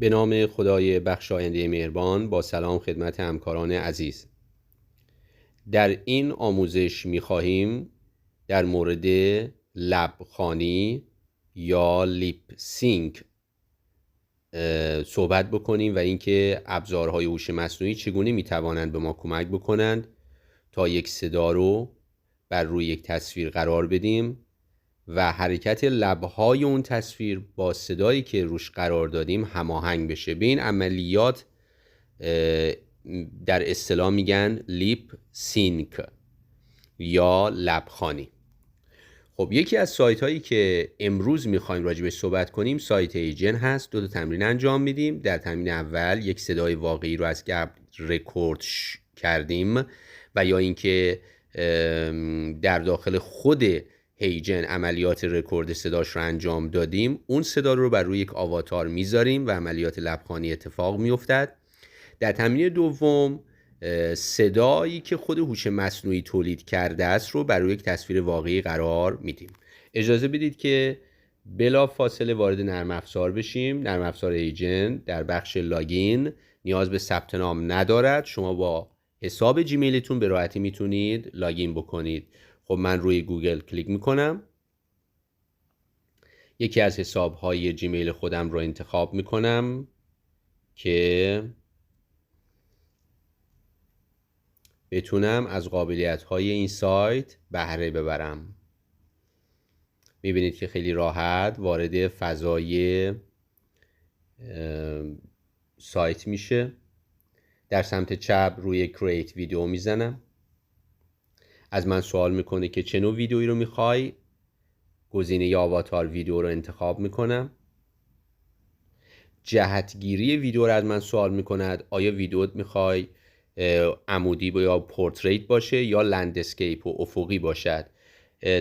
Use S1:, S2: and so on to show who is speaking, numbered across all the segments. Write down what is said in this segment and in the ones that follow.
S1: به نام خدای بخشاینده مهربان. با سلام خدمت همکاران عزیز. در این آموزش می‌خواهیم در مورد لبخوانی یا لیپ سینک صحبت بکنیم و اینکه ابزارهای هوش مصنوعی چگونه می‌توانند به ما کمک بکنند تا یک صدا رو بر روی یک تصویر قرار بدیم و حرکت لب‌های اون تصویر با صدایی که روش قرار دادیم هماهنگ بشه. به این عملیات در اصطلاح میگن لیپ سینک یا لبخوانی. خب یکی از سایت هایی که امروز میخوایم راجع بهش صحبت کنیم سایت ایجن هست. دو تمرین انجام میدیم. در تمرین اول یک صدای واقعی رو از قبل رکورد کردیم و یا اینکه در داخل خود هیجن عملیات رکورد صداش رو انجام دادیم. اون صدا رو بر روی یک آواتار میذاریم و عملیات لبخوانی اتفاق میافتد. در تمرین دوم صدایی که خود هوش مصنوعی تولید کرده است رو بر روی یک تصویر واقعی قرار میدیم. اجازه بدید که بلا فاصله وارد نرم افزار بشیم. نرم افزار ایجن در بخش لاگین نیاز به ثبت نام ندارد. شما با حساب جیمیلتون به راحتی میتونید لاگین بکنید. خب من روی گوگل کلیک میکنم. یکی از حسابهای جیمیل خودم رو انتخاب میکنم که بتونم از قابلیت‌های این سایت بهره ببرم. می‌بینید که خیلی راحت وارد فضای سایت میشه. در سمت چپ روی کرییت ویدیو میزنم. از من سوال میکنه که چه نوع ویدیویی رو میخوای. گزینه آواتار ویدیو رو انتخاب میکنم. جهتگیری ویدیو رو از من سوال میکند. آیا ویدیوت میخوای عمودی یا پورتریت باشه یا لندسکیپ و افقی باشد.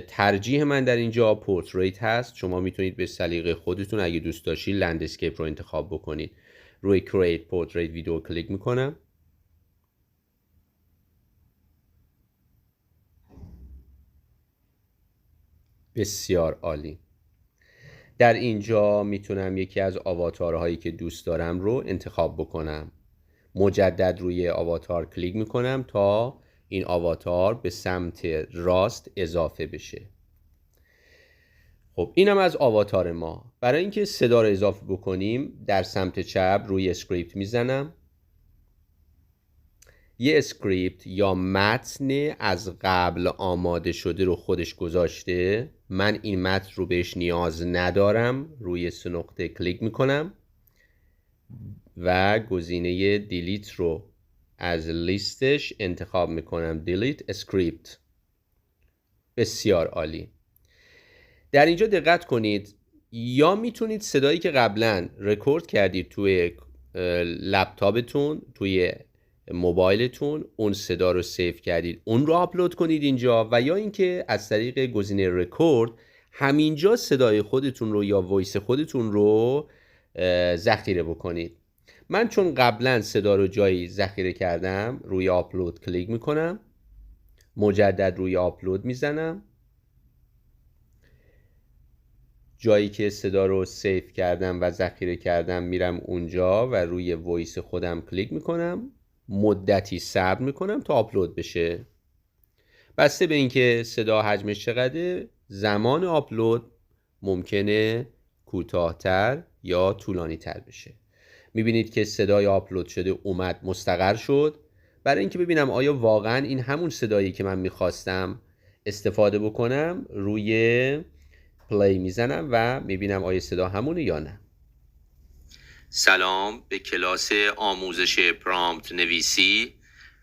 S1: ترجیح من در اینجا پورتریت هست. شما میتونید به سلیقه خودتون اگه دوست داشتید لندسکیپ رو انتخاب بکنید. روی کرییت پورتریت ویدیو کلیک میکنم. بسیار عالی. در اینجا میتونم یکی از آواتارهایی که دوست دارم رو انتخاب بکنم. مجدد روی آواتار کلیک میکنم تا این آواتار به سمت راست اضافه بشه. خب اینم از آواتار ما. برای اینکه صدا رو اضافه بکنیم در سمت چپ روی اسکریپت میزنم. یه اسکریپت یا متن از قبل آماده شده رو خودش گذاشته. من این متن رو بهش نیاز ندارم. روی سه نقطه کلیک میکنم و گزینه دیلیت رو از لیستش انتخاب میکنم. دیلیت اسکریپت. بسیار عالی. در اینجا دقت کنید. یا میتونید صدایی که قبلا رکورد کردید توی لپتاپتون، توی موبایلتون، اون صدا رو سیو کردید اون رو آپلود کنید اینجا، و یا اینکه از طریق گزینه رکورد همینجا صدای خودتون رو یا وایس خودتون رو ذخیره بکنید. من چون قبلا صدا رو جایی ذخیره کردم روی آپلود کلیک میکنم. مجدد روی آپلود میزنم. جایی که صدا رو سیو کردم و ذخیره کردم میرم اونجا و روی وایس خودم کلیک میکنم. مدتی صبر میکنم تا آپلود بشه. بسته به اینکه صدا حجمش چقدره زمان آپلود ممکنه کوتاه‌تر یا طولانی تر بشه. میبینید که صدای آپلود شده اومد مستقر شد. برای اینکه ببینم آیا واقعا این همون صدایی که من میخواستم استفاده بکنم روی پلی میزنم و میبینم آیا صدا همونه یا نه. سلام، به کلاس آموزش پرامپت نویسی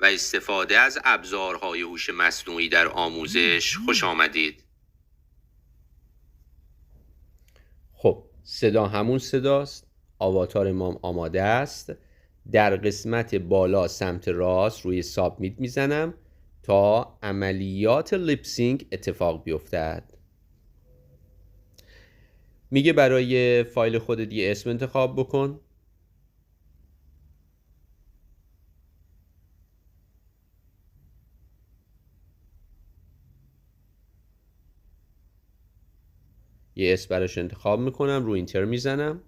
S1: و استفاده از ابزارهای هوش مصنوعی در آموزش خوش آمدید. خب صدا همون صداست. آواتار ما آماده است. در قسمت بالا سمت راست روی سابمیت میزنم تا عملیات لیپ سینک اتفاق بیفتد. میگه برای فایل خودت یه اسم انتخاب بکن. یه اسم براش انتخاب میکنم. رو اینتر میزنم.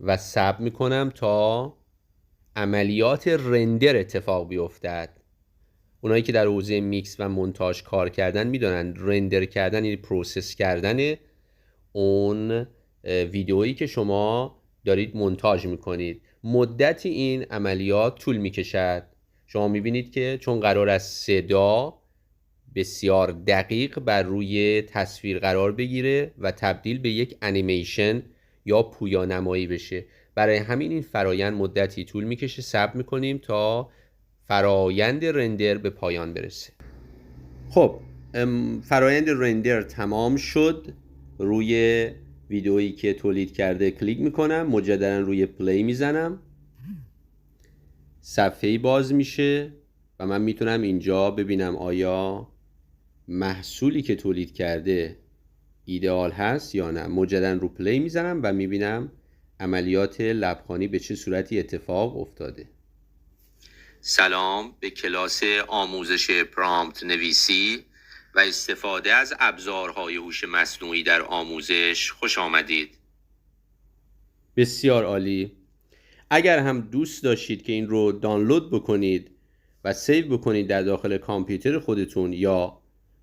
S1: و صبر میکنم تا عملیات رندر اتفاق بیفتد. اونایی که در حوزه میکس و مونتاژ کار کردن میدونن رندر کردن یعنی پروسس کردن اون ویدئویی که شما دارید مونتاژ میکنید. مدتی این عملیات طول میکشد. شما میبینید که چون قرار است صدا بسیار دقیق بر روی تصویر قرار بگیره و تبدیل به یک انیمیشن یا پویانمایی بشه، برای همین این فرایند مدتی طول میکشه. صبر میکنیم تا فرایند رندر به پایان برسه. خب فرایند رندر تمام شد. روی ویدئویی که تولید کرده کلیک میکنم، مجددا روی پلی میزنم، صفحه‌ای باز میشه و من میتونم اینجا ببینم آیا محصولی که تولید کرده ایدئال هست یا نه. مجددا رو پلی میزنم و میبینم عملیات لبخوانی به چه صورتی اتفاق افتاده. سلام، به کلاس آموزش پرامپت نویسی و استفاده از ابزارهای هوش مصنوعی در آموزش خوش آمدید. بسیار عالی. اگر هم دوست داشتید که این رو دانلود بکنید و سیو بکنید در داخل کامپیوتر خودتون یا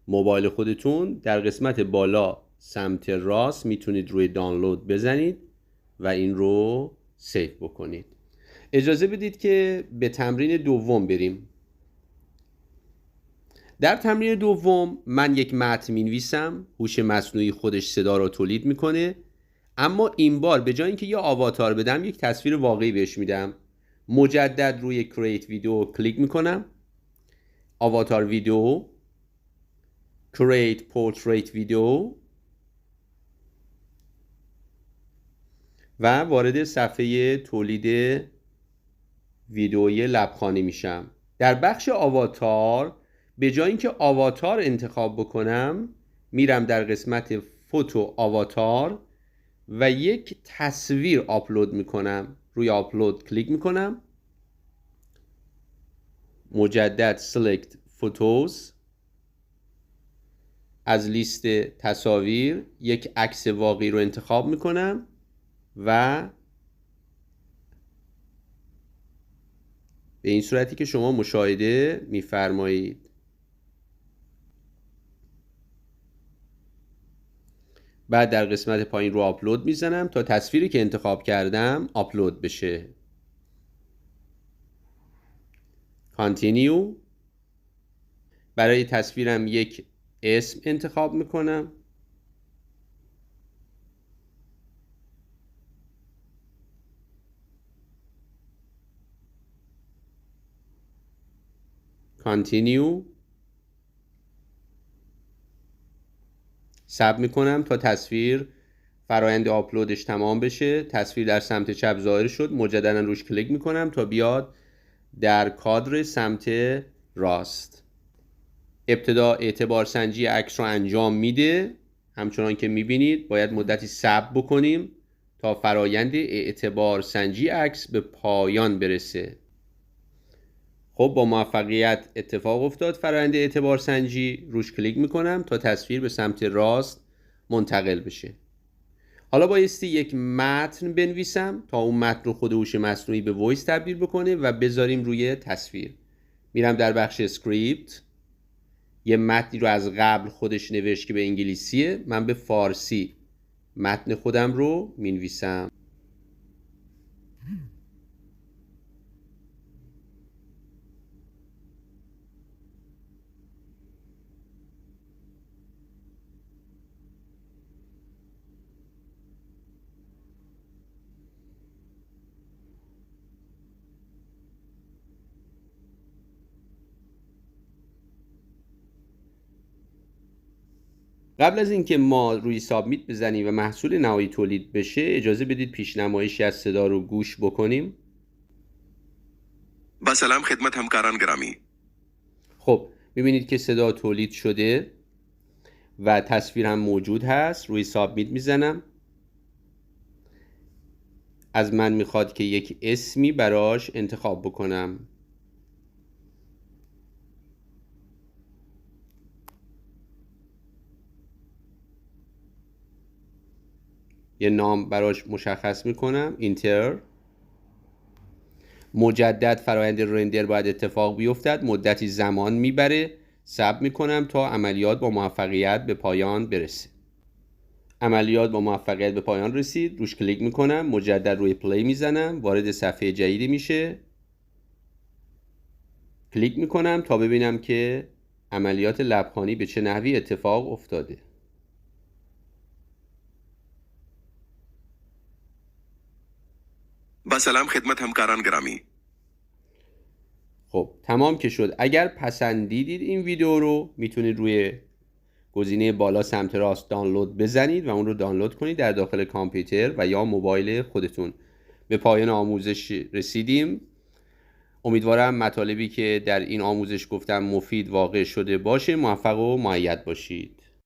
S1: موبایل خودتون، در قسمت بالا سمت راست میتونید روی دانلود بزنید و این رو سیو بکنید. اجازه بدید که به تمرین دوم بریم. در تمرین دوم من یک متن می‌نویسم، هوش مصنوعی خودش صدا رو تولید میکنه، اما این بار به جای اینکه یه آواتار بدم یک تصویر واقعی بهش میدم. مجدد روی کرییت ویدیو کلیک میکنم، آواتار ویدیو، کرییت پورتریت ویدیو و وارد صفحه تولید ویدئوی لبخوانی میشم. در بخش آواتار به جای اینکه آواتار انتخاب بکنم میرم در قسمت فوتو آواتار و یک تصویر آپلود میکنم. روی آپلود کلیک میکنم، مجدد select photos، از لیست تصاویر یک عکس واقعی رو انتخاب میکنم و به این صورتی که شما مشاهده میفرمایید. بعد در قسمت پایین رو آپلود میزنم تا تصویری که انتخاب کردم آپلود بشه. کانتینیو. برای تصویرم یک اسم انتخاب میکنم. کانتینیو. صبر میکنم تا تصویر فرایند آپلودش تمام بشه. تصویر در سمت چپ ظاهر شد. مجددا روش کلیک میکنم تا بیاد در کادر سمت راست. ابتدا اعتبار سنجی عکس رو انجام میده. همچنان که میبینید باید مدتی صبر بکنیم تا فرایند اعتبار سنجی عکس به پایان برسه. خب با موفقیت اتفاق افتاد فرآیند اعتبار سنجی. روش کلیک میکنم تا تصویر به سمت راست منتقل بشه. حالا بایستی یک متن بنویسم تا اون متن رو خود هوش مصنوعی به وایس تبدیل بکنه و بذاریم روی تصویر. میرم در بخش اسکریپت، یه متنی رو از قبل خودش نوشت که به انگلیسیه، من به فارسی متن خودم رو مینویسم. قبل از اینکه ما روی سابمیت بزنیم و محصول نهایی تولید بشه، اجازه بدید پیشنمایشی از صدا رو گوش بکنیم.
S2: با سلام خدمت همکاران گرامی.
S1: خب میبینید که صدا تولید شده و تصویر هم موجود هست. روی سابمیت میزنم. از من میخواد که یک اسمی براش انتخاب بکنم. یه نام براش مشخص میکنم، اینتر. مجدد فرآیند رندر باید اتفاق بیفتد، مدتی زمان میبره، صبر میکنم تا عملیات با موفقیت به پایان برسه. عملیات با موفقیت به پایان رسید، روش کلیک میکنم، مجدد روی پلی میزنم، وارد صفحه جدیدی میشه. کلیک میکنم تا ببینم که عملیات لبخانی به چه نحوی اتفاق افتاده.
S2: با سلام خدمت همکاران گرامی.
S1: خب تمام که شد. اگر پسندیدید این ویدیو رو میتونید روی گزینه بالا سمت راست دانلود بزنید و اون رو دانلود کنید در داخل کامپیوتر و یا موبایل خودتون. به پایان آموزش رسیدیم. امیدوارم مطالبی که در این آموزش گفتم مفید واقع شده باشه. موفق و مؤید باشید.